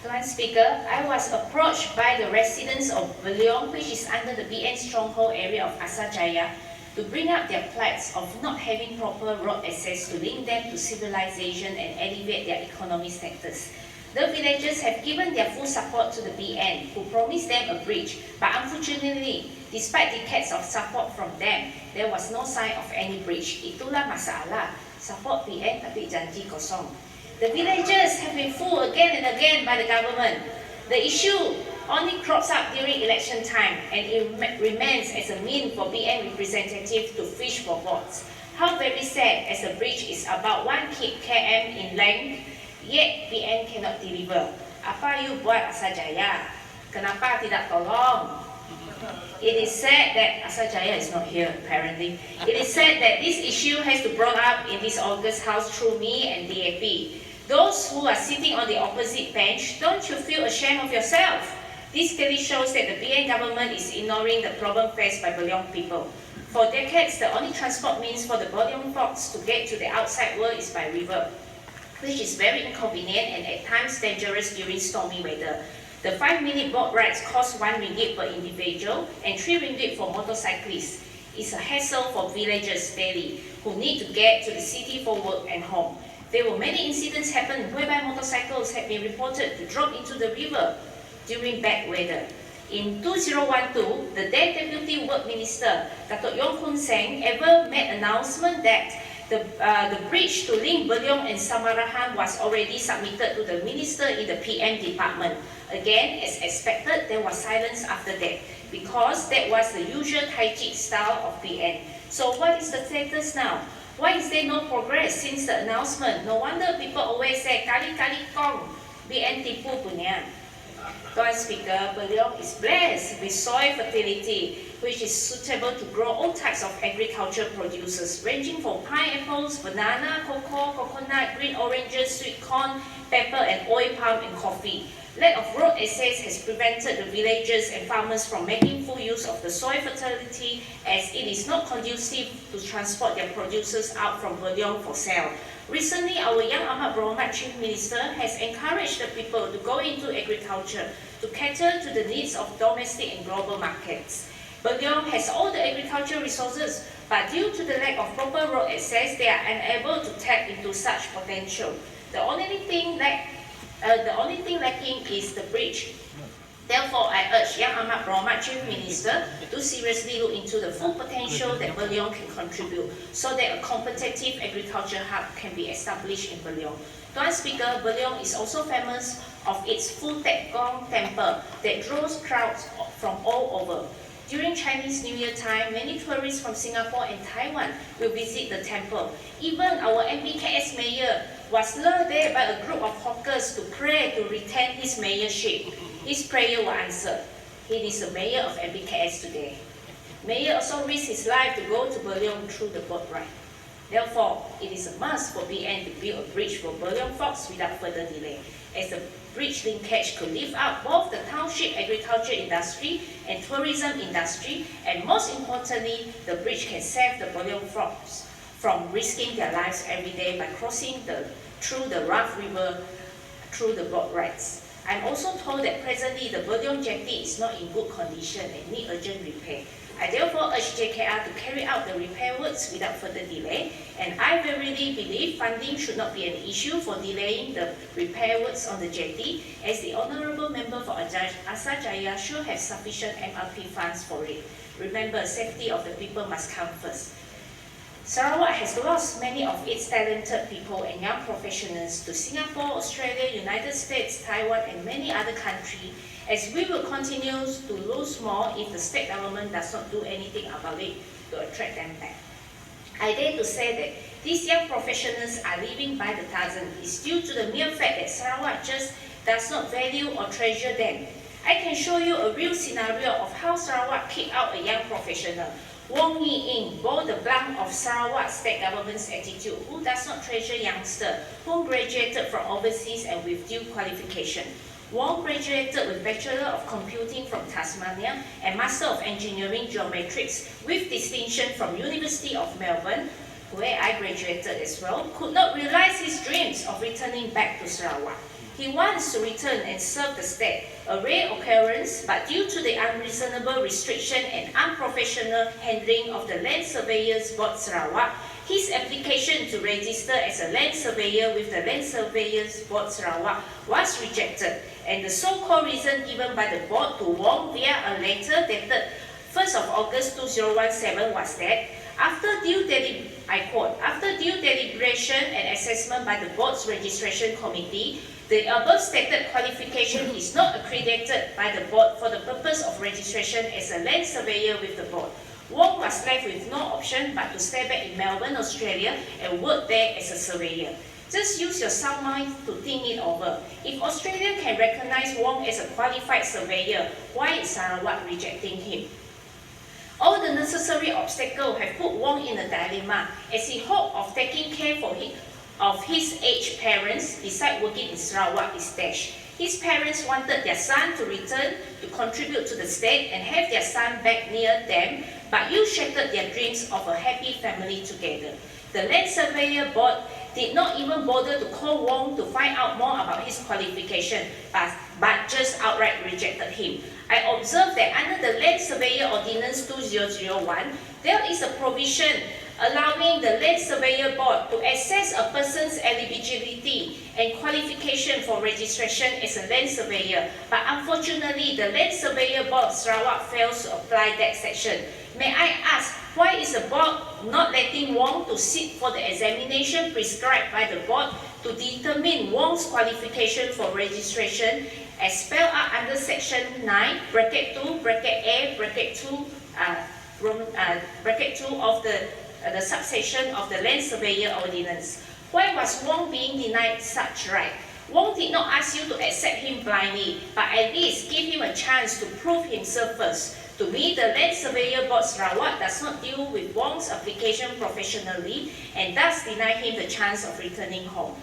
Madam Speaker, I was approached by the residents of Yong, which is under the BN stronghold area of Asajaya, to bring up their plights of not having proper road access to link them to civilization and elevate their economic status. The villagers have given their full support to the BN, who promised them a bridge, but unfortunately, despite decades of support from them, there was no sign of any bridge. Itulah masalah. Support BN tapi janji kosong. The villagers have been fooled again and again by the government. The issue only crops up during election time, and it remains as a mean for BN representatives to fish for votes. How very sad, as the bridge is about 1 km in length, yet BN cannot deliver. Apa you buat Asajaya? Kenapa tidak tolong? It is said that Asajaya is not here apparently. It is said that this issue has to be brought up in this August House through me and DAP. Those who are sitting on the opposite bench, don't you feel ashamed of yourself? This clearly shows that the BN government is ignoring the problem faced by Beliong people. For decades, the only transport means for the Beliong folks to get to the outside world is by river, which is very inconvenient and at times dangerous during stormy weather. The 5-minute boat rides cost 1 ringgit per individual and 3 ringgit for motorcyclists. It's a hassle for villagers daily who need to get to the city for work and home. There were many incidents happen whereby motorcycles have been reported to drop into the river during bad weather. In 2012, the then Deputy Work Minister, Dato' Yong ever made announcement that the bridge to link Beliong and Samarahan was already submitted to the Minister in the PM department. Again, as expected, there was silence after that, because that was the usual Taijik style of PN. So what is the status now? Why is there no progress since the announcement? No wonder people always say, kali-kali kong, BN tipu punya. Madam Speaker, Beliong is blessed with soil fertility, which is suitable to grow all types of agriculture produces, ranging from pineapples, banana, cocoa, coconut, green oranges, sweet corn, pepper, and oil palm and coffee. Lack of road access has prevented the villagers and farmers from making full use of the soil fertility, as it is not conducive to transport their produces out from Beliong for sale. Recently, our Yang Amat Berhormat Chief Minister has encouraged the people to go into agriculture to cater to the needs of domestic and global markets. Beliong has all the agricultural resources, but due to the lack of proper road access, they are unable to tap into such potential. The only thing lacking is the bridge. Therefore, I urge Yang Amat Berhormat Chief Minister to seriously look into the full potential that Beliong can contribute, so that a competitive agriculture hub can be established in Beliong. Madam Speaker, Beliong is also famous of its Phu Tek Gong temple that draws crowds from all over. During Chinese New Year time, many tourists from Singapore and Taiwan will visit the temple. Even our MBKS mayor was lured there by a group of hawkers to pray to retain his mayorship. His prayer was answered. He is the mayor of MBKS today. Mayor also risked his life to go to Beliong through the boat ride. Therefore, it is a must for BN to build a bridge for Beliong folks without further delay, as the bridge linkage could lift up both the township agriculture industry and tourism industry, and most importantly, the bridge can save the Beliong folks from risking their lives every day by crossing through the rough river through the boat rides. I'm also told that presently the Beliong jetty is not in good condition and need urgent repair. I therefore urge JKR to carry out the repair works without further delay, and I verily believe funding should not be an issue for delaying the repair works on the jetty, as the Honourable Member for Asajaya should have sufficient MRP funds for it. Remember, safety of the people must come first. Sarawak has lost many of its talented people and young professionals to Singapore, Australia, United States, Taiwan, and many other countries, as we will continue to lose more if the state government does not do anything about it to attract them back. I dare to say that these young professionals are leaving by the dozen is due to the mere fact that Sarawak just does not value or treasure them. I can show you a real scenario of how Sarawak kicked out a young professional. Wong Yi-ing bore the brunt of Sarawak state government's attitude, who does not treasure youngsters who graduated from overseas and with due qualification. Wong graduated with Bachelor of Computing from Tasmania and Master of Engineering Geometrics with distinction from University of Melbourne, where I graduated as well, could not realize his dreams of returning back to Sarawak. He wants to return and serve the state, a rare occurrence, but due to the unreasonable restriction and unprofessional handling of the Land Surveyors Board Sarawak, his application to register as a land surveyor with the Land Surveyors Board Sarawak was rejected, and the so-called reason given by the board to Wong via a letter dated 1st of August 2017 was that after due deliberation and assessment by the board's registration committee, the above stated qualification is not accredited by the board for the purpose of registration as a land surveyor with the board. Wong was left with no option but to stay back in Melbourne, Australia and work there as a surveyor. Just use your sound mind to think it over. If Australia can recognise Wong as a qualified surveyor, why is Sarawak rejecting him? All the necessary obstacles have put Wong in a dilemma as he hoped of taking care of his aged parents beside working in Sarawak is dashed. His parents wanted their son to return to contribute to the state and have their son back near them, but you shattered their dreams of a happy family together. The Land Surveyor Board did not even bother to call Wong to find out more about his qualification, but just outright rejected him. I observed that under the Land Surveyor Ordinance 2001, there is a provision allowing the Land Surveyor Board to assess a person's eligibility and qualification for registration as a land surveyor, but unfortunately the Land Surveyor Board Sarawak fails to apply that section. May I ask, why is the board not letting Wong to sit for the examination prescribed by the board to determine Wong's qualification for registration as spelled out under section 9, bracket 2, bracket A, bracket 2, bracket 2 of the subsection of the Land Surveyor Ordinance? Why was Wong being denied such right? Wong did not ask you to accept him blindly, but at least give him a chance to prove himself first. To me, the Land Surveyor Board Sarawak does not deal with Wong's application professionally and thus deny him the chance of returning home.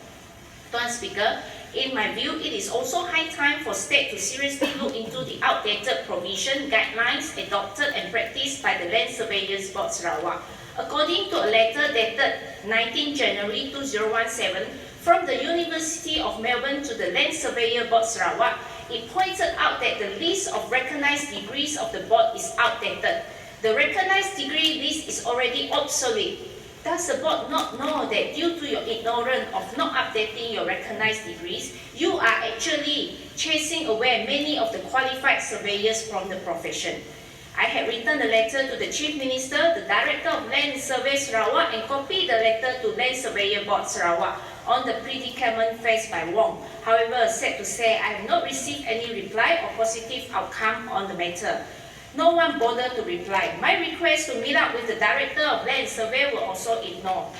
Tuan Speaker, in my view, it is also high time for state to seriously look into the outdated provision guidelines adopted and practiced by the Land Surveyors Board Sarawak. According to a letter dated 19 January 2017 from the University of Melbourne to the Land Surveyor Board Sarawak, it pointed out that the list of recognised degrees of the board is outdated. The recognised degree list is already obsolete. Does the board not know that due to your ignorance of not updating your recognised degrees, you are actually chasing away many of the qualified surveyors from the profession? I had written a letter to the Chief Minister, the Director of Land Survey Sarawak, and copied the letter to Land Surveyor Board Sarawak on the predicament faced by Wong. However, sad to say, I have not received any reply or positive outcome on the matter. No one bothered to reply. My request to meet up with the Director of Land Survey were also ignored.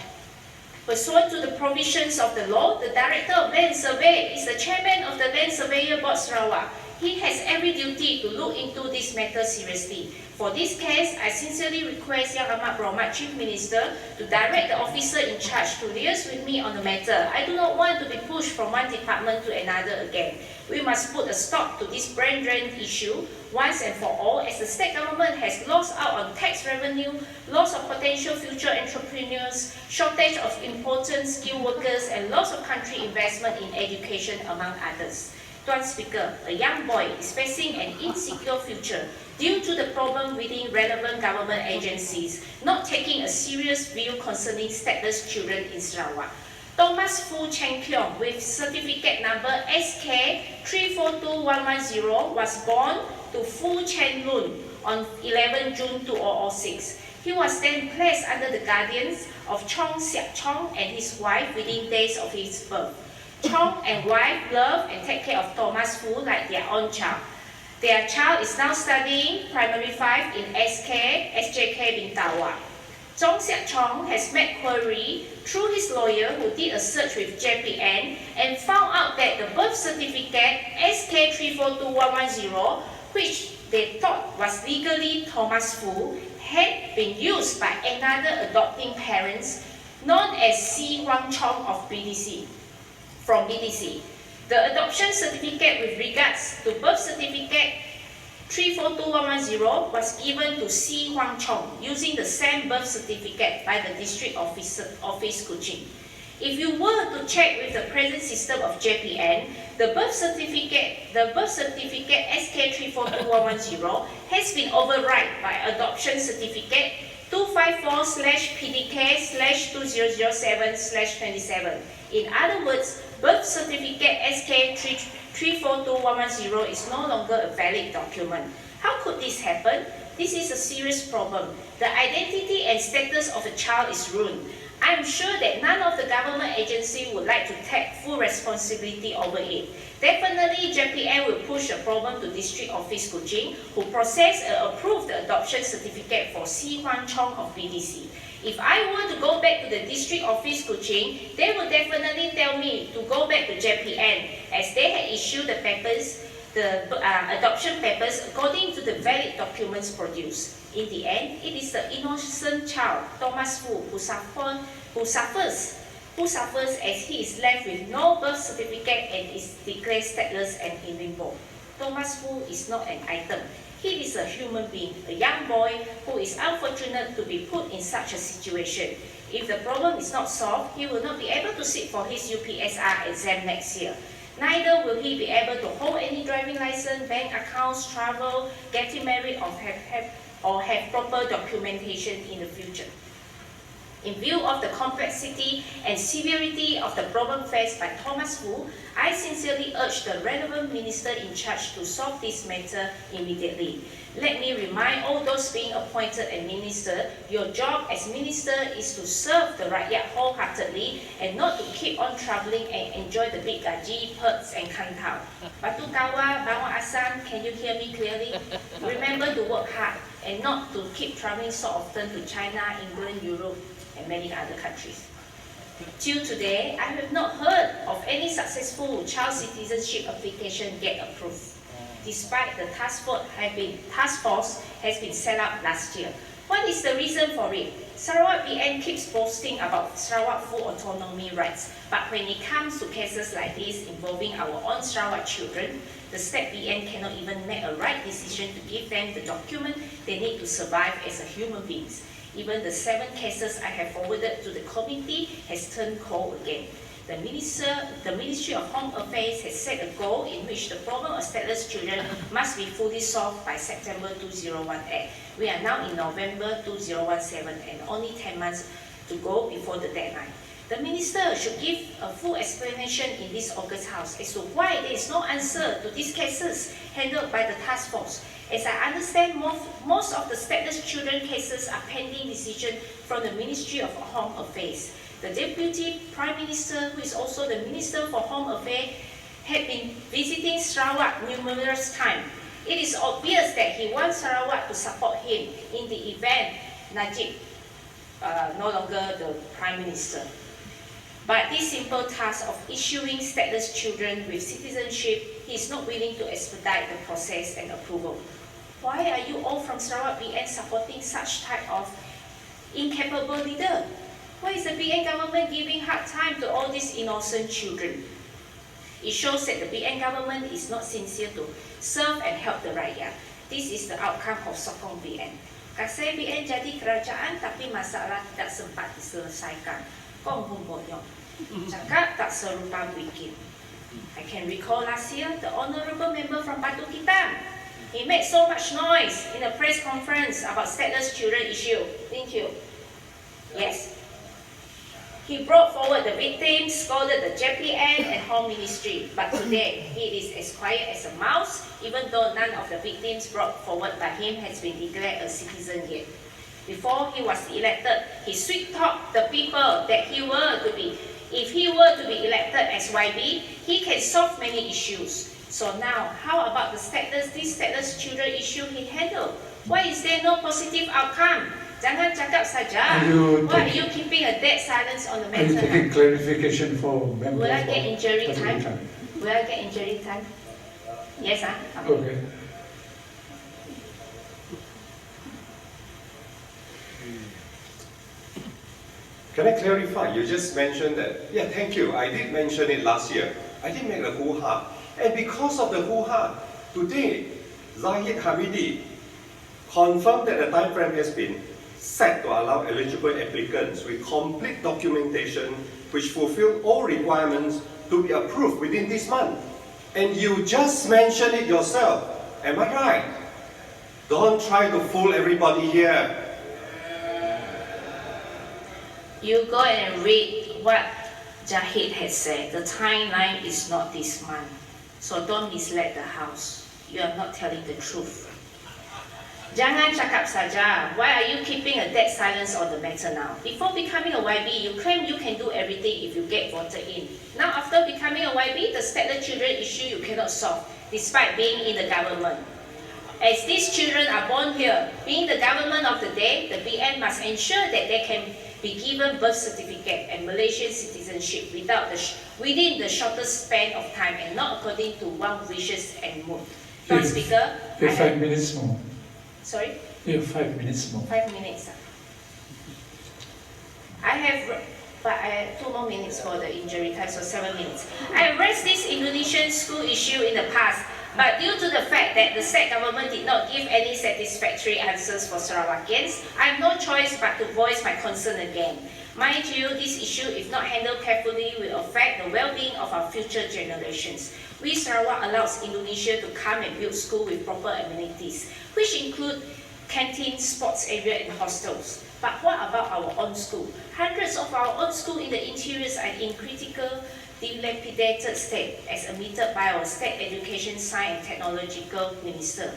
Pursuant to the provisions of the law, the Director of Land Survey is the Chairman of the Land Surveyor Board Sarawak. He has every duty to look into this matter seriously. For this case, I sincerely request Yang Amat Berhormat Chief Minister to direct the officer in charge to liaise with me on the matter. I do not want to be pushed from one department to another again. We must put a stop to this brain drain issue once and for all, as the state government has lost out on tax revenue, loss of potential future entrepreneurs, shortage of important skilled workers, and loss of country investment in education, among others. Tuan Speaker, a young boy is facing an insecure future due to the problem within relevant government agencies not taking a serious view concerning stateless children in Sarawak. Thomas Fu Cheng Kiong, with certificate number SK342110, was born to Fu Chen Lun on 11 June 2006. He was then placed under the guardians of Chong Siak Chong and his wife within days of his birth. Chong and wife love and take care of Thomas Fu like their own child. Their child is now studying Primary 5 in SJK Bintawa. Chong Siak Chong has met query through his lawyer who did a search with JPN and found out that the birth certificate SK342110, which they thought was legally Thomas Fu, had been used by another adopting parents known as Si Huang Chong of BDC. From BDC. The adoption certificate with regards to birth certificate 342110 was given to Si Huang Chong using the same birth certificate by the District Office Kuching. If you were to check with the present system of JPN, the birth certificate SK342110 has been override by adoption certificate 254/PDK/2007/27. In other words, birth certificate SK342110 is no longer a valid document. How could this happen? This is a serious problem. The identity and status of a child is ruined. I'm sure that none of the government agency would like to take full responsibility over it. Definitely, JPN will push the problem to District Office Kuching, who process and approve the adoption certificate for Si Huan Chong of BDC. If I were to go back to the District Office Kuching, they would definitely tell me to go back to JPN, as they had issued the papers, the adoption papers according to the valid documents produced. In the end, it is the innocent child, Thomas Fu, who suffers as he is left with no birth certificate and is declared stateless and in limbo. Thomas Fu is not an item. He is a human being, a young boy who is unfortunate to be put in such a situation. If the problem is not solved, he will not be able to sit for his UPSR exam next year. Neither will he be able to hold any driving license, bank accounts, travel, getting married, or have proper documentation in the future. In view of the complexity and severity of the problem faced by Thomas Fu, I sincerely urge the relevant minister in charge to solve this matter immediately. Let me remind all those being appointed as minister, your job as minister is to serve the rakyat wholeheartedly and not to keep on troubling and enjoy the big gaji, perks and kantau. Batu Kawa, Bawang Asam, can you hear me clearly? Remember to work hard and not to keep traveling so often to China, England, Europe, and many other countries. Till today, I have not heard of any successful child citizenship application get approved, despite the task force has been set up last year. What is the reason for it? Sarawak BN keeps boasting about Sarawak full autonomy rights, but when it comes to cases like this involving our own Sarawak children, the state BN cannot even make a right decision to give them the document they need to survive as a human beings. Even the 7 cases I have forwarded to the committee has turned cold again. The Ministry of Home Affairs has set a goal in which the problem of stateless children must be fully solved by September 2018. We are now in November 2017 and only 10 months to go before the deadline. The minister should give a full explanation in this August House as to why there is no answer to these cases handled by the task force. As I understand, most of the stateless children cases are pending decision from the Ministry of Home Affairs. The Deputy Prime Minister, who is also the Minister for Home Affairs, had been visiting Sarawak numerous times. It is obvious that he wants Sarawak to support him in the event Najib no longer the Prime Minister. But this simple task of issuing stateless children with citizenship, he is not willing to expedite the process and approval. Why are you all from Sarawak BN supporting such type of incapable leader? Why is the BN government giving hard time to all these innocent children? It shows that the BN government is not sincere to serve and help the rakyat. This is the outcome of sokong BN. Kasih BN jadi kerajaan tapi masalah tidak sempat diselesaikan. Kong Yong. Cakap tak serupa bikin. I can recall last year, the honourable member from Batu Kitam, he made so much noise in a press conference about stateless children issue. Thank you. Yes. He brought forward the victims, scolded the JPN and Home Ministry, but today he is as quiet as a mouse, even though none of the victims brought forward by him has been declared a citizen yet. Before he was elected, he sweet-talked the people that if he were to be elected as YB, he can solve many issues. So now, how about this stateless children issue he handled? Why is there no positive outcome? Jangan cakap saja. Why are you keeping a dead silence on the matter? Are you taking clarification for members? Will I get injury time? Will I get injury time? Yes, Okay. Can I clarify? You just mentioned that, yeah, thank you. I did mention it last year. I did make a hoo-ha. And because of the hoo-ha, today, Zahid Hamidi confirmed that the time frame has been set to allow eligible applicants with complete documentation which fulfill all requirements to be approved within this month. And you just mentioned it yourself. Am I right? Don't try to fool everybody here. You go and read what Jahid has said. The timeline is not this month. So don't mislead the House. You are not telling the truth. Jangan cakap saja. Why are you keeping a dead silence on the matter now? Before becoming a YB, you claim you can do everything if you get voted in. Now after becoming a YB, the stateless children issue you cannot solve, despite being in the government. As these children are born here, being the government of the day, the BN must ensure that they can be given birth certificate and Malaysian citizenship within the shortest span of time and not according to one's wishes and mood. Lord Speaker, You have 5 minutes more. Sorry? You have 5 minutes more. 5 minutes. I have 2 more minutes for the injury time, so 7 minutes. I have raised this Indonesian school issue in the past, but due to the fact that the state government did not give any satisfactory answers for Sarawakians, I have no choice but to voice my concern again. Mind you, this issue, if not handled carefully, will affect the well-being of our future generations. We Sarawak allows Indonesia to come and build school with proper amenities, which include canteen, sports area and hostels. But what about our own school? Hundreds of our own schools in the interiors are in critical, dilapidated state, as admitted by our State Education, Science and Technological Minister,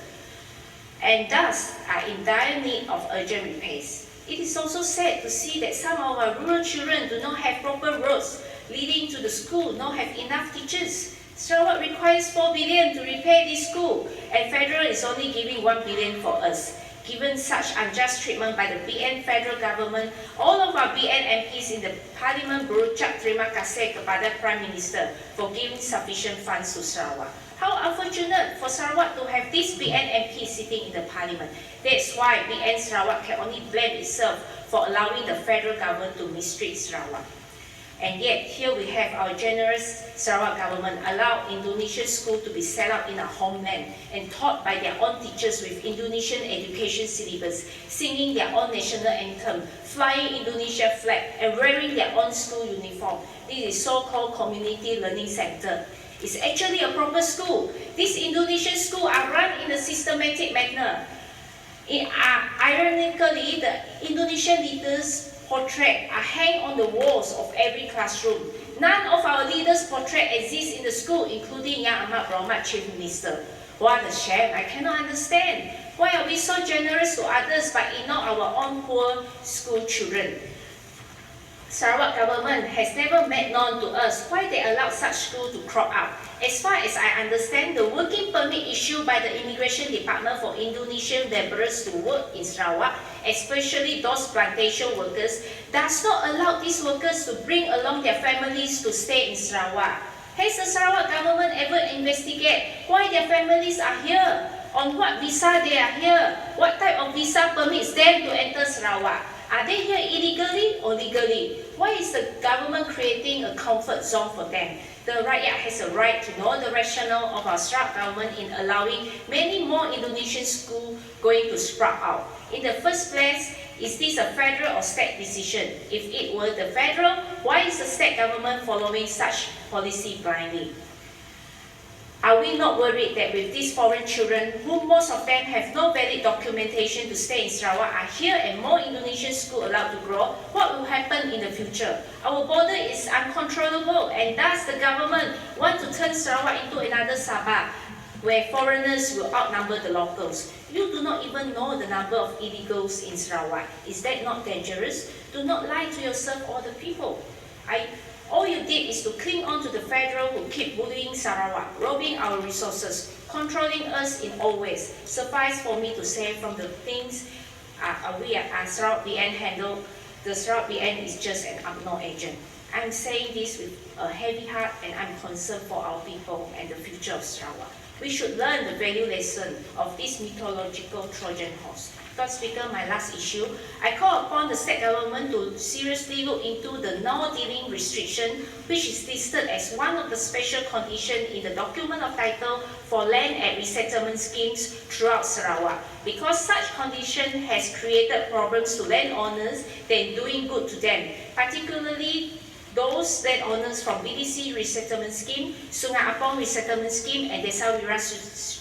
and thus are in dire need of urgent repairs. It is also sad to see that some of our rural children do not have proper roads leading to the school, nor have enough teachers. Sarawak requires 4 billion to repair this school, and Federal is only giving 1 billion for us. Given such unjust treatment by the BN federal government, all of our BN MPs in the Parliament berucap terima kasih kepada Prime Minister for giving sufficient funds to Sarawak. How unfortunate for Sarawak to have this BN MP sitting in the Parliament. That's why BN Sarawak can only blame itself for allowing the federal government to mistreat Sarawak. And yet, here we have our generous Sarawak government allow Indonesian school to be set up in our homeland and taught by their own teachers with Indonesian education syllabus, singing their own national anthem, flying Indonesia flag, and wearing their own school uniform. This is so-called community learning center. It's actually a proper school. These Indonesian schools are run in a systematic manner. Ironically, the Indonesian leaders' portrait are hanged on the walls of every classroom. None of our leaders' portrait exists in the school, including Yang Amat Berhormat Chief Minister. What a shame, I cannot understand. Why are we so generous to others but ignore our own poor school children? Sarawak government has never made known to us why they allowed such school to crop up. As far as I understand, the working permit issued by the Immigration Department for Indonesian laborers to work in Sarawak, especially those plantation workers, does not allow these workers to bring along their families to stay in Sarawak. Has the Sarawak government ever investigated why their families are here? On what visa they are here? What type of visa permits them to enter Sarawak? Are they here illegally or legally? Why is the government creating a comfort zone for them? The rakyat has a right to know the rationale of our Sarawak government in allowing many more Indonesian schools going to sprout out. In the first place, is this a federal or state decision? If it were the federal, why is the state government following such policy blindly? Are we not worried that with these foreign children, who most of them have no valid documentation to stay in Sarawak, are here and more Indonesian schools allowed to grow, what will happen in the future? Our border is uncontrollable, and thus the government want to turn Sarawak into another Sabah, where foreigners will outnumber the locals. You do not even know the number of illegals in Sarawak. Is that not dangerous? Do not lie to yourself or the people. All you did is to cling on to the federal who keep bullying Sarawak, robbing our resources, controlling us in all ways. Suffice for me to say from the things Sarawak BN handle, the Sarawak BN is just an unknown agent. I'm saying this with a heavy heart and I'm concerned for our people and the future of Sarawak. We should learn the value lesson of this mythological Trojan horse. Lord Speaker, my last issue, I call upon the state government to seriously look into the no-dealing restriction, which is listed as one of the special conditions in the document of title for land at resettlement schemes throughout Sarawak. Because such condition has created problems to landowners than doing good to them, particularly those landowners from BDC resettlement scheme, Sungai Apong resettlement scheme, and Desa Wira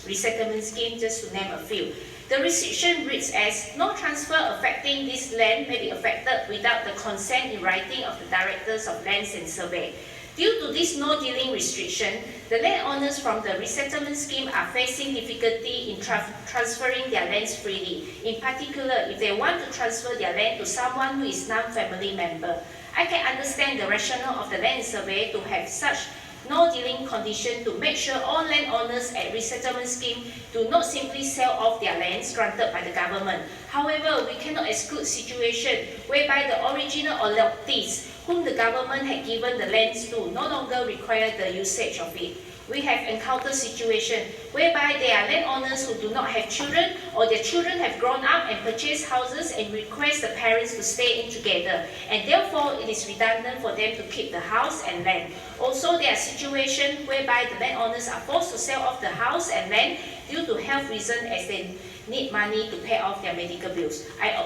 resettlement scheme, just to name a few. The restriction reads as, no transfer affecting this land may be affected without the consent in writing of the Directors of Lands and Survey. Due to this no-dealing restriction, the landowners from the resettlement scheme are facing difficulty in transferring their lands freely, in particular if they want to transfer their land to someone who is non-family member. I can understand the rationale of the land survey to have such no-dealing condition to make sure all landowners at resettlement scheme do not simply sell off their lands granted by the government. However, we cannot exclude situation whereby the original adoptees whom the government had given the lands to no longer require the usage of it. We have encountered situations whereby there are landowners who do not have children, or their children have grown up and purchased houses and request the parents to stay in together, and therefore it is redundant for them to keep the house and land. Also, there are situations whereby the landowners are forced to sell off the house and land due to health reasons as they need money to pay off their medical bills. I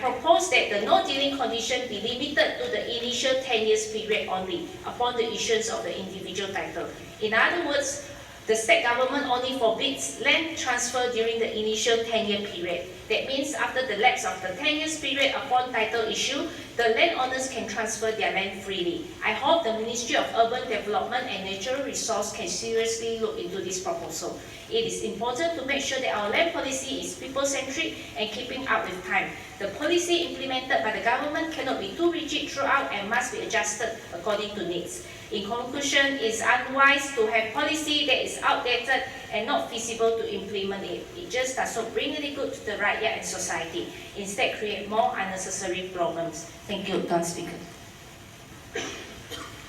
propose that the no-dealing condition be limited to the initial 10 years period only upon the issuance of the individual title. In other words, the state government only forbids land transfer during the initial 10-year period. That means after the lapse of the 10 years period upon title issue, the landowners can transfer their land freely. I hope the Ministry of Urban Development and Natural Resource can seriously look into this proposal. It is important to make sure that our land policy is people-centric and keeping up with time. The policy implemented by the government cannot be too rigid throughout and must be adjusted according to needs. In conclusion, it is unwise to have policy that is outdated and not feasible to implement it. It just does not bring any good to the rakyat and society. Instead, create more unnecessary problems. Thank you, Don Speaker.